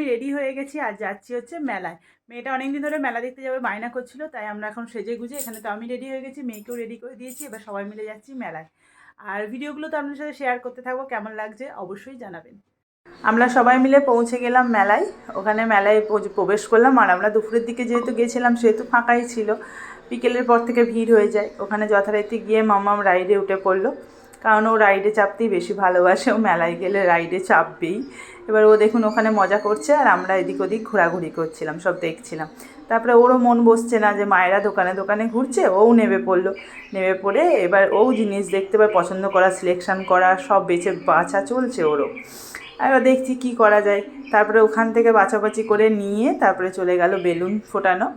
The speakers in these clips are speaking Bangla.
আমি রেডি হয়ে গেছি আর যাচ্ছি হচ্ছে মেলায়। মেয়েটা অনেকদিন ধরে মেলা দেখতে যাবে বায়না করছিল, তাই আমরা এখন সেজে গুজে এখানে তো আমি রেডি হয়ে গেছি, মেয়েকেও রেডি করে দিয়েছি। এবার সবাই মিলে যাচ্ছি মেলায়। আর ভিডিওগুলো তো আপনার সাথে শেয়ার করতে থাকবো, কেমন লাগছে অবশ্যই জানাবেন। আমরা সবাই মিলে পৌঁছে গেলাম মেলায়। ওখানে মেলায় প্রবেশ করলাম। আর আমরা দুপুরের দিকে যেহেতু গেছিলাম সেহেতু ফাঁকাই ছিল। বিকেলের পর থেকে ভিড় হয়ে যায়। ওখানে যথারীতি গিয়ে মাম্মাম রাইডে উঠে পড়লো, কারণ ও রাইডে চাপতেই বেশি ভালোবাসে। ও মেলায় গেলে রাইডে চাপবেই। এবার ও দেখুন ওখানে মজা করছে আর আমরা এদিক ওদিক ঘোরাঘুরি করছিলাম, সব দেখছিলাম। তারপরে ওরও মন বসছে না যে মায়েরা দোকানে দোকানে ঘুরছে, ওও নেমে পড়লো। নেমে পড়ে এবার ও জিনিস দেখতে পায়, পছন্দ করা, সিলেকশান করা, সব বাছা চলছে ওরও। এবার দেখছি কি করা যায়। তারপরে ওখান থেকে বাছাবাছি করে নিয়ে তারপরে চলে গেল বেলুন ফোটানো,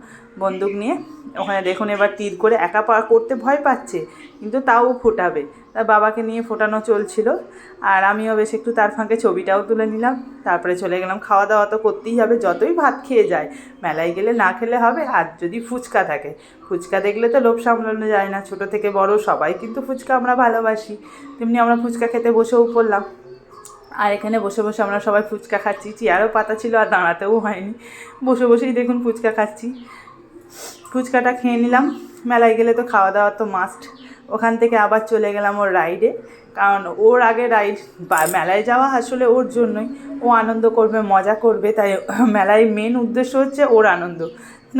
বন্দুক নিয়ে। ওখানে দেখুন এবার তীর করে একা করতে ভয় পাচ্ছে, কিন্তু তাও ফোটাবে। তার বাবাকে নিয়ে ফোটানো চলছিল, আর আমিও বেশ একটু তার ফাঁকে ছবিটাও তুলে নিলাম। তারপরে চলে গেলাম। খাওয়া দাওয়া তো করতেই হবে, যতই ভাত খেয়ে যায়, মেলায় গেলে না খেলে হবে। আর যদি ফুচকা থাকে, ফুচকা দেখলে তো লোভ সামলানো যায় না। ছোটো থেকে বড় সবাই কিন্তু ফুচকা আমরা ভালোবাসি, তেমনি আমরা ফুচকা খেতে বসেও পড়লাম। আর এখানে বসে বসে আমরা সবাই ফুচকা খাচ্ছি। চেয়ারও পাতা ছিল আর দাঁড়াতেও হয়নি, বসে বসেই দেখুন ফুচকা খাচ্ছি। ফুচকাটা খেয়ে নিলাম। মেলায় গেলে তো খাওয়া দাওয়া তো মাস্ট। ওখান থেকে আবার চলে গেলাম ওর রাইডে, কারণ ওর আগে রাইড, মেলায় যাওয়া আসলে ওর জন্যই। ও আনন্দ করবে, মজা করবে, তাই মেলায় মেন উদ্দেশ্য হচ্ছে ওর আনন্দ।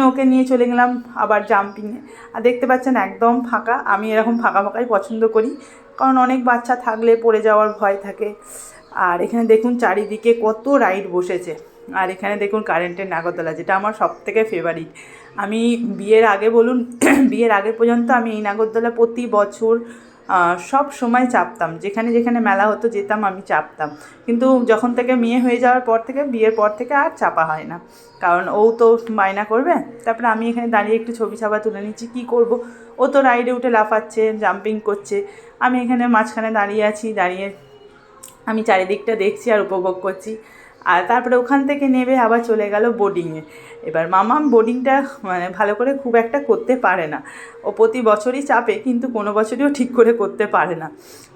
ওকে নিয়ে চলে গেলাম আবার জাম্পিংয়ে। আর দেখতে পাচ্ছেন একদম ফাঁকা। আমি এরকম ফাঁকা ফাঁকাই পছন্দ করি, কারণ অনেক বাচ্চা থাকলে পড়ে যাওয়ার ভয় থাকে। আর এখানে দেখুন চারিদিকে কত রাইড বসেছে। আর এখানে দেখুন কারেন্টের নাগরদোলা, যেটা আমার সবথেকে ফেভারিট। আমি বিয়ের আগে বলুন বিয়ের আগে পর্যন্ত আমি এই নাগরদোলা প্রতি বছর সব সময় চাপতাম। যেখানে যেখানে মেলা হতো যেতাম, আমি চাপতাম। কিন্তু যখন থেকে মেয়ে হয়ে যাওয়ার পর থেকে, বিয়ের পর থেকে আর চাপা হয় না, কারণ ও তো বায়না করবে। তারপরে আমি এখানে দাঁড়িয়ে একটু ছবি ছাপা তুলে নিচ্ছি। কী করব, ও তো রাইডে উঠে লাফাচ্ছে, জাম্পিং করছে। আমি এখানে মাঝখানে দাঁড়িয়ে আছি। দাঁড়িয়ে আমি চারিদিকটা দেখছি আর উপভোগ করছি। আর তারপরে ওখান থেকে নেমে আবার চলে গেল বোর্ডিংয়ে। এবার মামাম বোর্ডিংটা মানে ভালো করে খুব একটা করতে পারে না। ও প্রতি বছরই চাপে, কিন্তু কোনো বছরইও ঠিক করে করতে পারে না।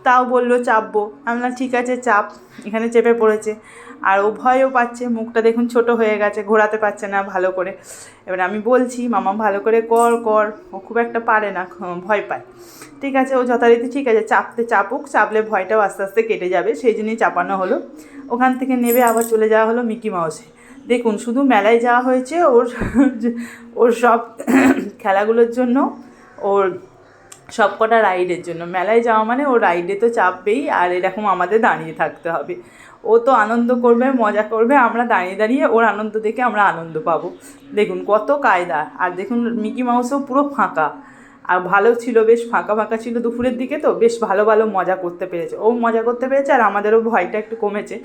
তাও বললো চাপবো। আমি বললাম ঠিক আছে চাপ। এখানে চেপে পড়েছে। আর ও ভয়ও পাচ্ছে, মুখটা দেখুন ছোট হয়ে গেছে, ঘোরাতে পারছে না ভালো করে। এবার আমি বলছি মামাম ভালো করে কর কর। ও খুব একটা পারে না, ভয় পায়। ঠিক আছে, ও যথারীতি ঠিক আছে, চাপুক, চাপলে ভয়টাও আস্তে আস্তে কেটে যাবে, সেই জন্যই চাপানো হলো। ওখান থেকে নেবে আবার চলে যাওয়া হলো মিকি মাউসে। দেখুন শুধু মেলায় যাওয়া হয়েছে ওর ওর সব খেলাগুলোর জন্য, ওর সব কটা রাইডের জন্য। মেলায় যাওয়া মানে ও রাইডে তো চাপবেই, আর এরকম আমাদের দাঁড়িয়ে থাকতে হবে। ও তো আনন্দ করবে, মজা করবে, আমরা দাঁড়িয়ে দাঁড়িয়ে ওর আনন্দ দেখে আমরা আনন্দ পাবো। দেখুন কত কায়দা। আর দেখুন মিকি মাউসও পুরো ফাঁকা। আর ভালো ছিল, বেশ ফাঁকা ফাঁকা ছিল দুপুরের দিকে, তো বেশ ভালো ভালো মজা করতে পেরেছে। ও মজা করতে পেরেছে, আর আমাদেরও ভয়টা একটু কমেছে,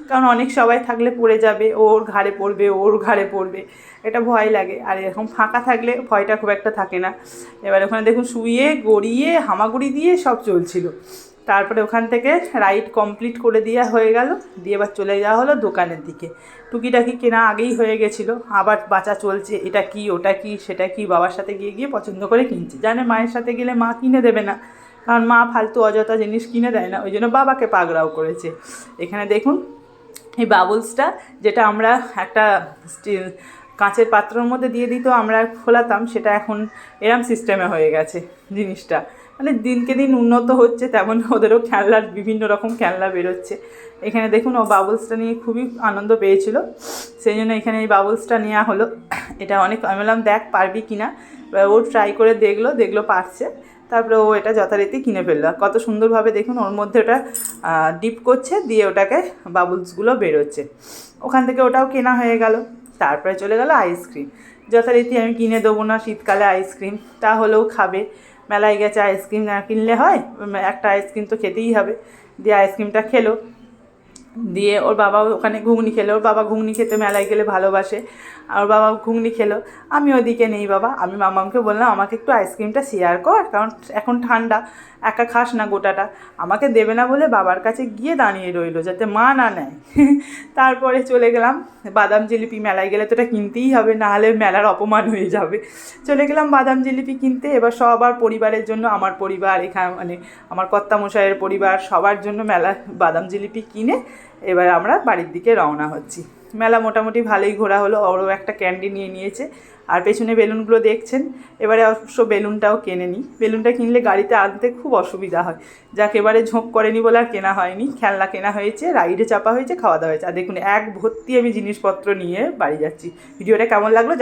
কারণ অনেক সবাই থাকলে পড়ে যাবে, ওর ঘাড়ে পড়বে, ওর ঘাড়ে পড়বে, এটা ভয় লাগে। আর এরকম ফাঁকা থাকলে ভয়টা খুব একটা থাকে না। এবার ওখানে দেখুন শুয়ে গড়িয়ে হামাগুড়ি দিয়ে সব চলছিল। তারপরে ওখান থেকে রাইড কমপ্লিট করে দেওয়া হয়ে গেল। দিয়ে এবার চলে যাওয়া হলো দোকানের দিকে। টুকিটাকি কেনা আগেই হয়ে গেছিলো, আবার বাঁচা চলছে, এটা কি ওটা কি সেটা কি। বাবার সাথে গিয়ে গিয়ে পছন্দ করে কিনছে। জানে মায়ের সাথে গেলে মা কিনে দেবে না, কারণ মা ফালতু অযথা জিনিস কিনে দেয় না, ওই জন্য বাবাকে পাগড়াও করেছে। এখানে দেখুন এই বাবলসটা, যেটা আমরা একটা স্টিল কাঁচের পাত্রের মধ্যে দিয়ে দিত, আমরা খোলাতাম, সেটা এখন এরম সিস্টেমে হয়ে গেছে জিনিসটা। মানে দিনকে দিন উন্নত হচ্ছে, তেমন ওদেরও খেলনার বিভিন্ন রকম খেলনা বেরোচ্ছে। এখানে দেখুন ও বাবলসটা নিয়ে খুবই আনন্দ পেয়েছিল, সেই জন্য এখানে এই বাবলসটা নেওয়া হলো। এটা অনেক, আমি বললাম দেখ পারবি কিনা। ও ট্রাই করে দেখলো পারছে। তারপরে ও এটা যথারীতি কিনে ফেললো। কত সুন্দরভাবে দেখুন ওর মধ্যে ওটা ডিপ করছে, দিয়ে ওটাকে বাবলসগুলো বেরোচ্ছে। ওখান থেকে ওটাও কেনা হয়ে গেল। তারপরে চলে গেল আইসক্রিম। যথারীতি আমি কিনে দেবো না, শীতকালে আইসক্রিম, তা হলেও খাবে। মেলায় গেছে, আইসক্রিম না কিনলে হয়, একটা আইসক্রিম তো খেতেই হবে। দিয়ে আইসক্রিমটা খেলো। দিয়ে ওর বাবা ওখানে ঘুগনি খেলো। ওর বাবা ঘুগনি খেতে মেলায় গেলে ভালোবাসে, আর ওর বাবা ঘুগনি খেলো। আমি ওদিকে নেই বাবা। আমি মামামকে বললাম আমাকে একটু আইসক্রিমটা শেয়ার কর, কারণ এখন ঠান্ডা, একা খাস না গোটাটা। আমাকে দেবে না বলে বাবার কাছে গিয়ে দাঁড়িয়ে রইলো, যাতে মা না নেয়। তারপরে চলে গেলাম বাদাম জিলিপি। মেলায় গেলে তো এটা কিনতেই হবে, না হলে মেলার অপমান হয়ে যাবে। চলে গেলাম বাদাম জিলিপি কিনতে। এবার সবার পরিবারের জন্য, আমার পরিবার এখানে মানে আমার কর্তামশাইয়ের পরিবার, সবার জন্য মেলা বাদাম জিলিপি কিনে এবার আমরা বাড়ির দিকে রওনা হচ্ছি। মেলা মোটামুটি ভালোই ঘোরা হলো, ওরও একটা ক্যান্ডি নিয়ে নিয়েছে। আর পেছনে বেলুনগুলো দেখছেন, এবারে অবশ্য বেলুনটাও কেনে নিই, বেলুনটা কিনলে গাড়িতে আনতে খুব অসুবিধা হয়, যাকে এবারে ঝোঁক করেনি বলে আর কেনা হয়নি। খেলনা কেনা হয়েছে, রাইডে চাপা হয়েছে, খাওয়া দাওয়া হয়েছে। আর দেখুন এক ভর্তি আমি জিনিসপত্র নিয়ে বাড়ি যাচ্ছি। ভিডিওটা কেমন লাগলো